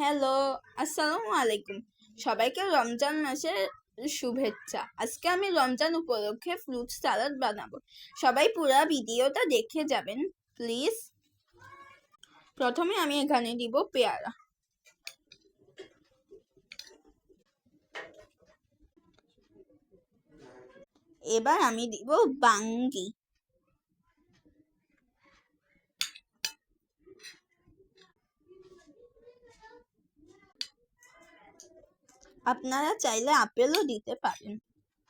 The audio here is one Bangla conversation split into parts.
হ্যালো, আসসালামু আলাইকুম। সবাইকে রমজান মাসের শুভেচ্ছা। আজকে আমি রমজান উপলক্ষে ফ্রুট সালাদ বানাবো। সবাই পুরো ভিডিওটা দেখে যাবেন প্লিজ। প্রথমে আমি এখানে দিব পেয়ারা। এবার আমি দিব বাঙ্গি। আপনারা চাইলে আপেলও দিতে পারেন।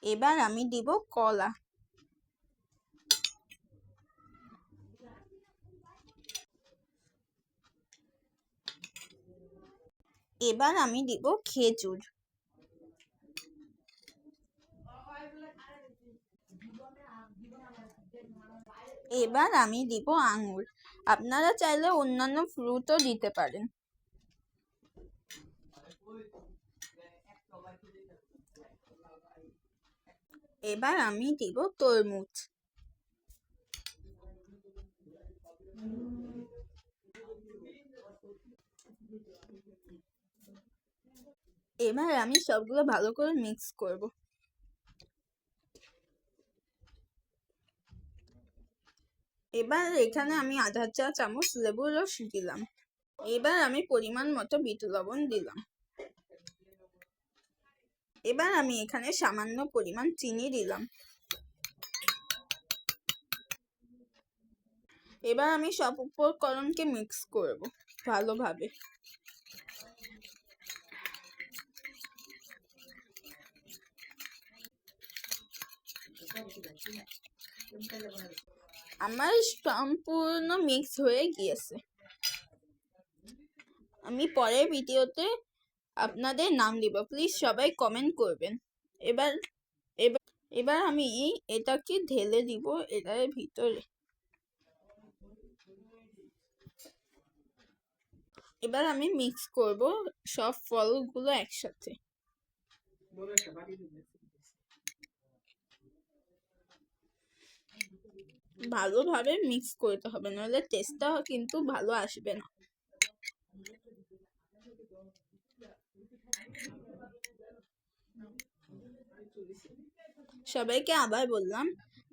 এবার আমি দিব কলা। এবার আমি দিব খেজুর। এবার আমি দিব আঙ্গুর। আপনারা চাইলে অন্যান্য ফ্রুটও দিতে পারেন। এবার আমি দিব তরমুজ। এবার আমি সবগুলো ভালো করে মিক্স করব। এবার এখানে আমি আধা চা চামচ লেবুর রস দিলাম। এবার আমি পরিমাণ মতো বিট লবণ দিলাম। এবার আমি এখানে সামান্য পরিমাণ চিনি দিলাম। এবার আমি সব উপকরণকে মিক্স করব ভালোভাবে। আমার সম্পূর্ণ মিক্স হয়ে গিয়েছে। আমি পরের ভিডিওতে আপনাদের নাম দিব, প্লিজ সবাই কমেন্ট করবেন। এবার আমি এটাকে ঢেলে দিব এটার ভিতরে। এবার আমি মিক্স করব সব ফলগুলো একসাথে। ভালোভাবে মিক্স করতে হবে, নাহলে টেস্টটা কিন্তু ভালো আসবে না। সবাইকে আবার বললাম,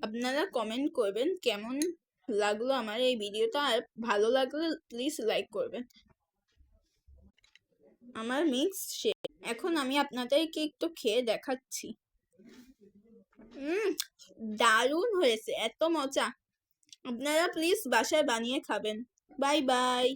আপনারা কমেন্ট করবেন কেমন লাগলো আমার এই ভিডিওটা, আর ভালো লাগলে প্লিজ লাইক করবেন। আমার মিক্স শেষ। এখন আমি আপনাদেরকে একটু খেয়ে দেখাচ্ছি। দারুণ হয়েছে, এত মজা। আপনারা প্লিজ বাসায় বানিয়ে খাবেন। Bye bye.